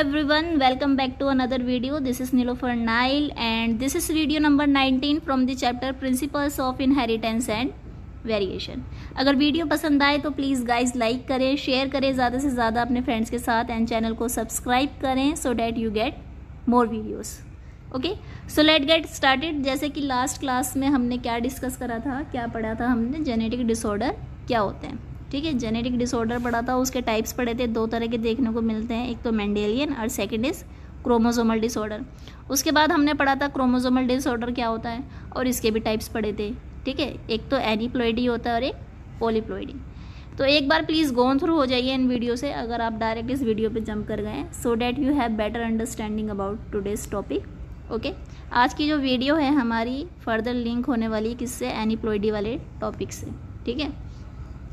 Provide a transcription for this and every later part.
everyone, welcome back to another video. This is Nilofer Nile and this is video number 19 from the chapter Principles of Inheritance and Variation. अगर video पसंद आए तो please guys like करें, share करें ज़्यादा से ज़्यादा अपने फ्रेंड्स के साथ एंड चैनल को सब्सक्राइब करें so that you get more videos. Okay, so let get started. जैसे कि लास्ट क्लास में हमने क्या डिस्कस करा था, क्या पढ़ा था हमने, जेनेटिक डिसऑर्डर क्या होते हैं. ठीक है, जेनेटिक डिसऑर्डर पढ़ा था, उसके टाइप्स पढ़े थे. दो तरह के देखने को मिलते हैं, एक तो मेंडेलियन और सेकंड इज क्रोमोसोमल डिसऑर्डर. उसके बाद हमने पढ़ा था क्रोमोसोमल डिसऑर्डर क्या होता है और इसके भी टाइप्स पढ़े थे. ठीक है, एक तो एनीप्लॉइडी होता है और एक पॉलीप्लॉइडी. तो एक बार प्लीज़ गो थ्रू हो जाइए इन वीडियो से, अगर आप डायरेक्ट इस वीडियो पे जंप कर गए so that you have better understanding about today's topic. Okay, आज की जो वीडियो है हमारी फर्दर लिंक होने वाली किससे, एनीप्लॉइडी वाले टॉपिक से. ठीक है,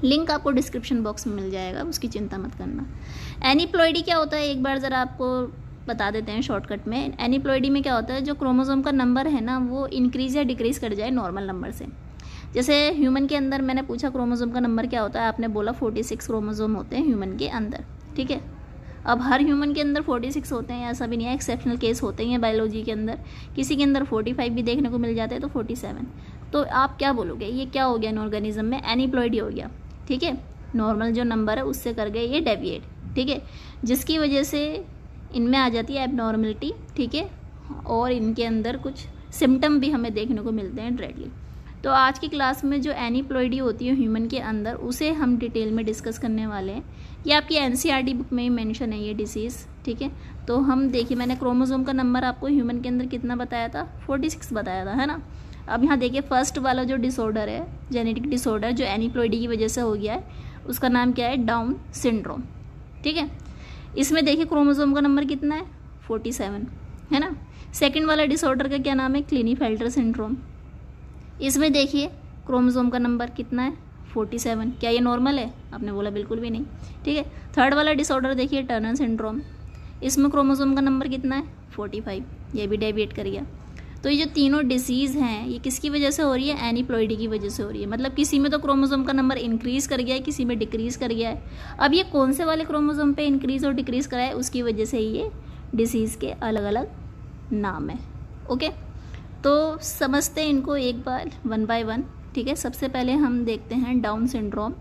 लिंक आपको डिस्क्रिप्शन बॉक्स में मिल जाएगा, उसकी चिंता मत करना. एनीप्लॉइडी क्या होता है एक बार ज़रा आपको बता देते हैं शॉर्टकट में. एनीप्लॉइडी में क्या होता है, जो क्रोमोसोम का नंबर है ना वो इंक्रीज या डिक्रीज कर जाए नॉर्मल नंबर से. जैसे ह्यूमन के अंदर मैंने पूछा क्रोमोसोम का नंबर क्या होता है, आपने बोला 46 क्रोमोसोम होते हैं ह्यूमन के अंदर. ठीक है, अब हर ह्यूमन के अंदर 46 होते हैं ऐसा भी नहीं है, एक्सेप्शनल केस होते हैं बायोलॉजी के अंदर. किसी के अंदर 45 भी देखने को मिल जाते हैं तो 47. तो आप क्या बोलोगे, ये क्या हो गया इन ऑर्गेनिज्म में, एनीप्लॉइडी हो गया. ठीक है, नॉर्मल जो नंबर है उससे कर गए ये डेविएट. ठीक है, जिसकी वजह से इनमें आ जाती है एबनॉर्मलिटी. ठीक है, और इनके अंदर कुछ सिम्टम भी हमें देखने को मिलते हैं डायरेक्टली. तो आज की क्लास में जो एनीप्लॉइडी होती है ह्यूमन के अंदर उसे हम डिटेल में डिस्कस करने वाले हैं. ये आपकी एनसीईआरटी बुक में ही मेंशन है ये डिसीज़. ठीक है, तो हम देखिए मैंने क्रोमोसोम का नंबर आपको ह्यूमन के अंदर कितना बताया था, 46 बताया था, है ना. अब यहाँ देखिए फर्स्ट वाला जो डिसऑर्डर है, जेनेटिक डिसऑर्डर जो एनीप्लॉइडी की वजह से हो गया है, उसका नाम क्या है, डाउन सिंड्रोम. ठीक है, इसमें देखिए क्रोमोसोम का नंबर कितना है, 47, है ना. सेकंड वाला डिसऑर्डर का क्या नाम है, क्लिनीफेल्टर सिंड्रोम. इसमें देखिए क्रोमोसोम का नंबर कितना है, 47. क्या ये नॉर्मल है, आपने बोला बिल्कुल भी नहीं. ठीक है, थर्ड वाला डिसऑर्डर देखिए टर्नर सिंड्रोम. इसमें क्रोमोसोम का नंबर कितना है, 45. ये भी डेविएट कर गया. तो ये जो तीनों डिसीज़ हैं ये किसकी वजह से हो रही है, एनीप्लॉइडी की वजह से हो रही है. मतलब किसी में तो क्रोमोसोम का नंबर इंक्रीज कर गया है, किसी में डिक्रीज कर गया है. अब ये कौन से वाले क्रोमोसोम पे इंक्रीज और डिक्रीज करा है उसकी वजह से ये डिसीज़ के अलग अलग नाम है. ओके, तो समझते हैं इनको एक बार वन बाय वन. ठीक है, सबसे पहले हम देखते हैं डाउन सिंड्रोम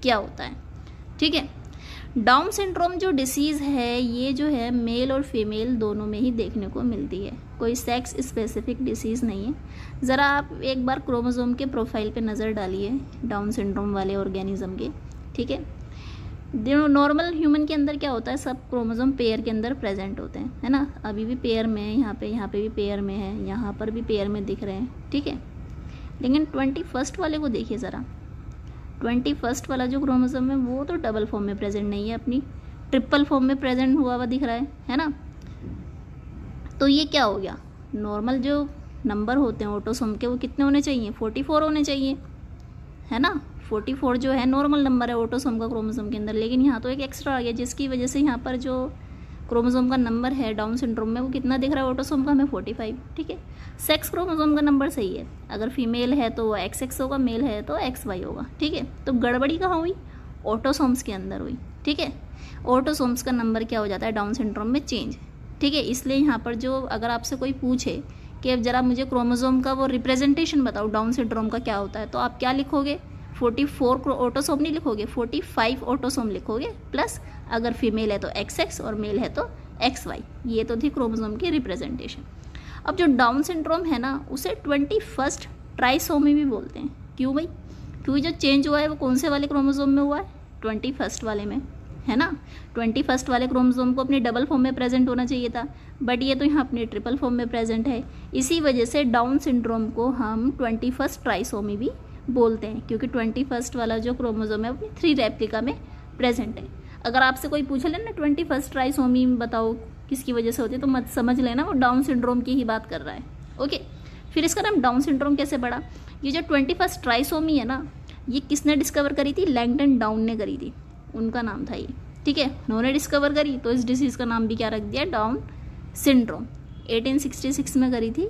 क्या होता है. ठीक है, डाउन सिंड्रोम जो डिसीज़ है ये जो है मेल और फीमेल दोनों में ही देखने को मिलती है, कोई सेक्स स्पेसिफिक डिसीज़ नहीं है. ज़रा आप एक बार क्रोमोसोम के प्रोफाइल पे नज़र डालिए डाउन सिंड्रोम वाले ऑर्गेनिज्म के. ठीक है, नॉर्मल ह्यूमन के अंदर क्या होता है, सब क्रोमोसोम पेयर के अंदर प्रेजेंट होते हैं, है ना. अभी भी पेयर में है, यहाँ पे भी पेयर में है, यहाँ पर भी पेयर में दिख रहे हैं. ठीक है, लेकिन 21st वाले को देखिए ज़रा. 21st वाला जो क्रोमोसोम है वो तो डबल फॉर्म में प्रेजेंट नहीं है, अपनी ट्रिपल फॉर्म में प्रेजेंट हुआ हुआ दिख रहा है ना. तो ये क्या हो गया, नॉर्मल जो नंबर होते हैं ऑटोसोम के वो कितने होने चाहिए, 44 होने चाहिए, है ना. 44 जो है नॉर्मल नंबर है ऑटोसोम का क्रोमोसोम के अंदर, लेकिन यहाँ तो एक एक्स्ट्रा आ गया जिसकी वजह से यहाँ पर जो क्रोमोसोम का नंबर है डाउन सिंड्रोम में वो कितना दिख रहा है ऑटोसोम का, हमें 45. ठीक है, सेक्स क्रोमोसोम का नंबर सही है, अगर फीमेल है तो वो XX होगा, मेल है तो XY होगा. ठीक है, तो गड़बड़ी कहाँ हुई, ऑटोसोम्स के अंदर हुई. ठीक है, ऑटोसोम्स का नंबर क्या हो जाता है डाउन सिंड्रोम में, चेंज. ठीक है, इसलिए यहाँ पर जो अगर आपसे कोई पूछे कि अब ज़रा मुझे क्रोमोसोम का वो रिप्रेजेंटेशन बताओ डाउन सिंड्रोम का क्या होता है, तो आप क्या लिखोगे, 44 ऑटोसोम नहीं लिखोगे, 45 ऑटोसोम लिखोगे, प्लस अगर फीमेल है तो XX और मेल है तो XY. ये तो थी क्रोमोसोम की रिप्रेजेंटेशन. अब जो डाउन सिंड्रोम है ना उसे 21st ट्राइसोमी भी बोलते हैं. क्यों भाई, क्योंकि जो चेंज हुआ है वो कौन से वाले क्रोमोसोम में हुआ है, 21st वाले में, है ना. 21st वाले क्रोमोसोम को अपने डबल फॉर्म में प्रेजेंट होना चाहिए था, बट ये तो यहाँ अपने ट्रिपल फॉर्म में प्रेजेंट है. इसी वजह से डाउन सिंड्रोम को हम 21st ट्राइसोमी भी बोलते हैं, क्योंकि 21st वाला जो क्रोमोसोम है अपनी 3 रेप्लिका में प्रेजेंट है. अगर आपसे कोई पूछ लेना 21st ट्राइसोमी बताओ किसकी वजह से होती है तो मत समझ लेना वो डाउन सिंड्रोम की ही बात कर रहा है. ओके, फिर इसका नाम डाउन सिंड्रोम कैसे पड़ा, ये जो 21st ट्राइसोमी है ना ये किसने डिस्कवर करी थी, लैंगटन डाउन ने करी थी, उनका नाम था ये. ठीक है, उन्होंने डिस्कवर करी तो इस डिसीज़ का नाम भी क्या रख दिया, डाउन सिंड्रोम. 1866 में करी थी.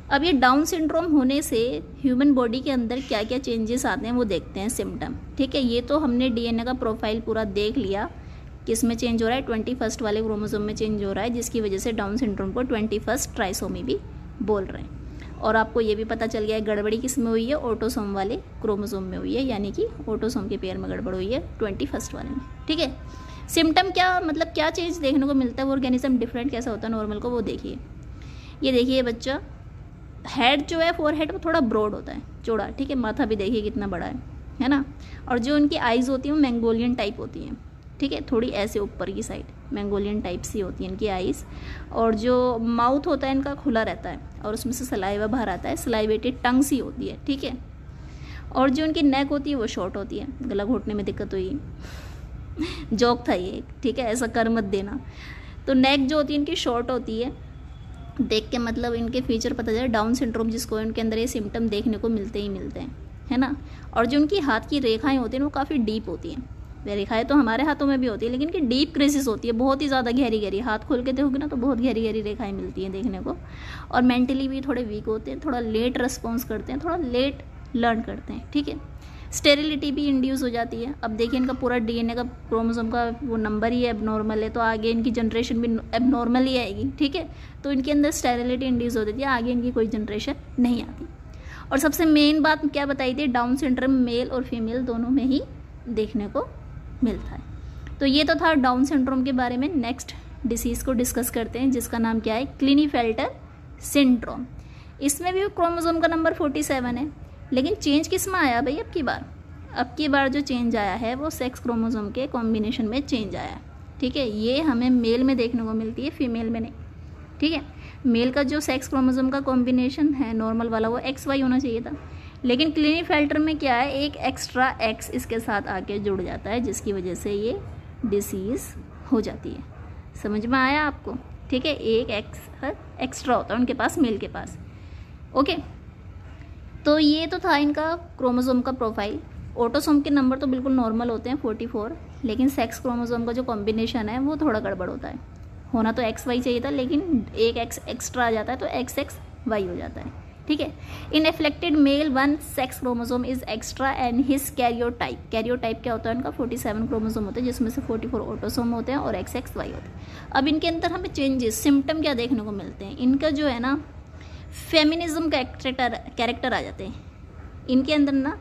अब ये डाउन सिंड्रोम होने से ह्यूमन बॉडी के अंदर क्या क्या चेंजेस आते हैं वो देखते हैं, सिम्टम. ठीक है, ये तो हमने DNA का प्रोफाइल पूरा देख लिया किस में चेंज हो रहा है, 21 वाले क्रोमोसोम में चेंज हो रहा है, जिसकी वजह से डाउन सिंड्रोम को 21 ट्राइसोमी भी बोल रहे हैं। और आपको ये भी पता चल गया है गड़बड़ी किस में हुई है, ऑटोसोम वाले क्रोमोसोम में हुई है, यानी कि ऑटोसोम के पेयर में गड़बड़ हुई है 21 वाले में। ठीक है, सिम्टम क्या मतलब क्या चेंज देखने को मिलता है, वो ऑर्गेनिज्म डिफरेंट कैसा होता है नॉर्मल को, वो देखिए। ये देखिए बच्चा, हेड जो है फोरहेड वो थोड़ा ब्रॉड होता है, चौड़ा। ठीक है, माथा भी देखिए कितना बड़ा है ना। और जो उनकी आइज़ होती हैं वो मैंगोलियन टाइप होती हैं। ठीक है, थोड़ी ऐसे ऊपर की साइड मैंगोलियन टाइप सी होती है इनकी आइज़। और जो माउथ होता है इनका खुला रहता है और उसमें से सलाइवा बाहर आता है, सलाइवेटेड टंग सी होती है। ठीक है, और जो उनकी नेक होती है वो शॉर्ट होती है। गला घोटने में दिक्कत हुई, जोक था ये। ठीक है, ऐसा कर मत देना। तो नेक जो होती है इनकी शॉर्ट होती है। देख के मतलब इनके फीचर पता चले, डाउन सिंड्रोम जिसको उनके अंदर ये सिम्टम देखने को मिलते ही मिलते हैं, है ना। और जो उनकी हाथ की रेखाएं होती हैं वो काफ़ी डीप होती हैं। रेखाएं तो हमारे हाथों में भी होती है, लेकिन कि डीप क्रेसिस होती है, बहुत ही ज़्यादा गहरी गहरी। हाथ खोल के देखोगे ना तो बहुत गहरी गहरी रेखाएं मिलती हैं देखने को। और मेंटली भी थोड़े वीक होते हैं, थोड़ा लेट रिस्पॉन्स करते हैं, थोड़ा लेट लर्न करते हैं। ठीक है, स्टेरिलिटी भी इंड्यूस हो जाती है। अब देखिए इनका पूरा डीएनए का क्रोमोसोम का वो नंबर ही एबनॉर्मल है, तो आगे इनकी जनरेशन भी एबनॉर्मल ही आएगी। ठीक है, तो इनके अंदर स्टेरिलिटी इंड्यूस हो जाती है, आगे इनकी कोई जनरेशन नहीं आती। और सबसे मेन बात क्या बताई थी, डाउन सिंड्रोम मेल और फीमेल दोनों में ही देखने को मिलता है। तो ये तो था डाउन सिंड्रोम के बारे में। नेक्स्ट डिसीज़ को डिस्कस करते हैं, जिसका नाम क्या है, क्लिनीफेल्टर सिंड्रोम। इसमें भी क्रोमोसोम का नंबर 47 है, लेकिन चेंज किस में आया भाई अब की बार जो चेंज आया है वो सेक्स क्रोमोसोम के कॉम्बिनेशन में चेंज आया है। ठीक है, ये हमें मेल में देखने को मिलती है, फीमेल में नहीं। ठीक है, मेल का जो सेक्स क्रोमोसोम का कॉम्बिनेशन है नॉर्मल वाला वो XY होना चाहिए था, लेकिन क्लिनीफेल्टर में क्या है, एक एक्स्ट्रा X इसके साथ आके जुड़ जाता है, जिसकी वजह से ये डिसीज़ हो जाती है। समझ में आया आपको? ठीक है, एक X एक्स्ट्रा होता है उनके पास, मेल के पास। ओके, तो ये तो था इनका क्रोमोसोम का प्रोफाइल। ऑटोसोम के नंबर तो बिल्कुल नॉर्मल होते हैं 44, लेकिन सेक्स क्रोमोसोम का जो कॉम्बिनेशन है वो थोड़ा गड़बड़ होता है। होना तो XY चाहिए था, लेकिन एक X एक्स्ट्रा आ जाता है तो XXY हो जाता है। ठीक है, in affected male 1 sex chromosome is extra and his karyotype. Karyotype क्या होता है उनका, 47 क्रोमोसोम होते हैं, जिसमें से 44 ऑटोसोम होते हैं और XXY होते हैं। अब इनके अंदर हमें चेंजेस, सिम्टम क्या देखने को मिलते हैं, इनका जो है ना फेमिनिज्म कैरेक्टर आ जाते हैं इनके अंदर ना,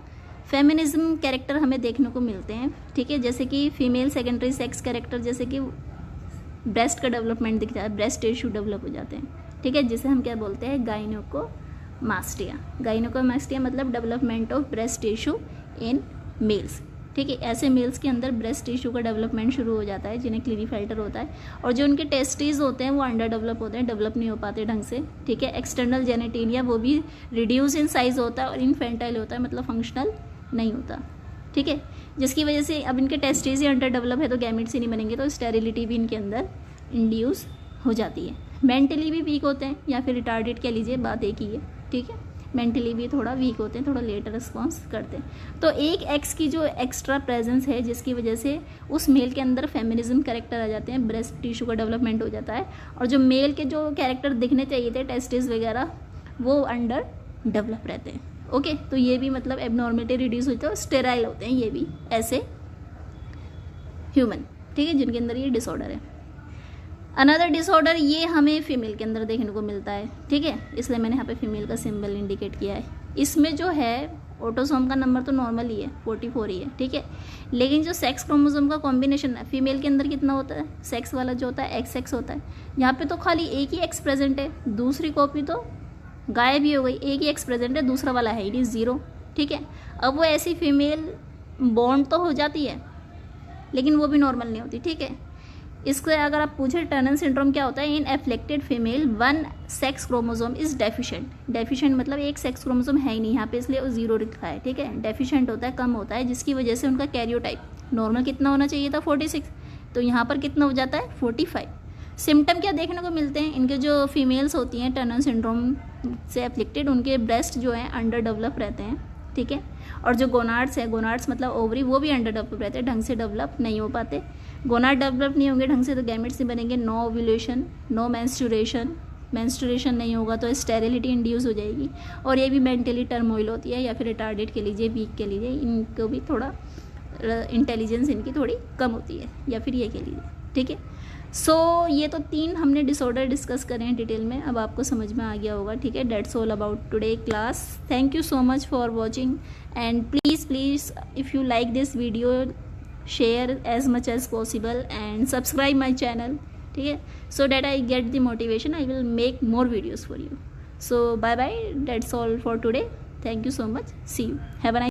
फेमिनिज्म कैरेक्टर हमें देखने को मिलते हैं। ठीक है, जैसे कि फीमेल सेकेंडरी सेक्स कैरेक्टर, जैसे कि ब्रेस्ट का डेवलपमेंट दिख जाता है, ब्रेस्ट टिश्यू डेवलप हो जाते हैं। ठीक है, जिसे हम क्या बोलते हैं, गाइनोकोमास्टिया। गाइनोकोमास्टिया मतलब development of breast tissue in males. ठीक है, ऐसे मेल्स के अंदर ब्रेस्ट टिश्यू का डेवलपमेंट शुरू हो जाता है, जिन्हें क्लिनीफेल्टर होता है। और जो उनके टेस्टिस होते हैं वो अंडर डेवलप होते हैं, डेवलप नहीं हो पाते ढंग से। ठीक है, एक्सटर्नल जेनेटेलिया वो भी रिड्यूस इन साइज होता है और इनफेंटाइल होता है, मतलब फंक्शनल नहीं होता। ठीक है, जिसकी वजह से अब इनके टेस्टिस ही अंडर डेवलप है तो गैमेट्स ही नहीं बनेंगे, तो स्टेरिलिटी भी इनके अंदर इंड्यूस हो जाती है। मेंटली भी वीक होते हैं, या फिर रिटार्डेड कह लीजिए, बात एक ही है। ठीक है, मेंटली भी थोड़ा वीक होते हैं, थोड़ा लेटर रिस्पॉन्स करते हैं। तो एक X की जो एक्स्ट्रा प्रेजेंस है, जिसकी वजह से उस मेल के अंदर फेमिनिज्म कैरेक्टर आ जाते हैं, ब्रेस्ट टिश्यू का डेवलपमेंट हो जाता है, और जो मेल के जो कैरेक्टर दिखने चाहिए थे, टेस्टिस वगैरह, वो अंडर डेवलप रहते हैं। ओके, तो ये भी मतलब एबनॉर्मलिटी रिड्यूस होती है और स्टेराइल होते हैं ये भी ऐसे ह्यूमन। ठीक है, जिनके अंदर ये डिसऑर्डर है। अनदर डिसऑर्डर ये हमें फीमेल के अंदर देखने को मिलता है। ठीक है, इसलिए मैंने यहाँ पे फीमेल का सिंबल इंडिकेट किया है। इसमें जो है ऑटोसोम का नंबर तो नॉर्मल ही है, 44 ही है। ठीक है, लेकिन जो सेक्स क्रोमोसोम का कॉम्बिनेशन है फीमेल के अंदर कितना होता है, सेक्स वाला जो होता है XX होता है। यहाँ पे तो खाली एक ही X प्रेजेंट है, दूसरी कॉपी तो गायब ही हो गई। एक ही X प्रेजेंट है, दूसरा वाला है ही नहीं, 0। ठीक है, अब वो ऐसी फीमेल बॉन्ड तो हो जाती है, लेकिन वो भी नॉर्मल नहीं होती। ठीक है, इससे अगर आप पूछे टर्नर सिंड्रोम क्या होता है, in affected female 1 sex chromosome is deficient. Deficient मतलब एक सेक्स क्रोमोसोम है ही नहीं यहाँ पे, इसलिए वो 0 लिखा है। ठीक है, डेफिशिएंट होता है, कम होता है, जिसकी वजह से उनका कैरियोटाइप नॉर्मल कितना होना चाहिए था, 46, तो यहाँ पर कितना हो जाता है, 45। सिम्टम क्या देखने को मिलते हैं, इनके जो फीमेल्स होती हैं टर्नर सिंड्रोम से एफ्लिक्टेड, उनके ब्रेस्ट जो है अंडर डेवलप रहते हैं। ठीक है, और जो गोनाड्स है, गोनाड्स मतलब ओवरी, वो भी अंडर डेवलप रहते हैं, ढंग से डेवलप नहीं हो पाते। गोनाड डेवलप नहीं होंगे ढंग से तो गैमेट्स नहीं बनेंगे, नो ओव्यूलेशन, नो मेंस्ट्रुएशन नहीं होगा तो स्टेरिलिटी इंड्यूस हो जाएगी। और ये भी मेंटली टर्मोइल होती है, या फिर रिटार्डेड के लीजिए, वीक के लीजिए, इनको भी थोड़ा इंटेलिजेंस इनकी थोड़ी कम होती है, या फिर ये कह लीजिए, ठीक है। सो ये तो 3 हमने डिसऑर्डर डिस्कस करें हैं डिटेल में, अब आपको समझ में आ गया होगा, ठीक है। That's all about today class. Thank you so much for watching and please if you like this video share as much as possible and subscribe my channel, ठीक है, so that I get the motivation, I will make more videos for you. So bye bye, that's all for today. Thank you so much, see you, have a nice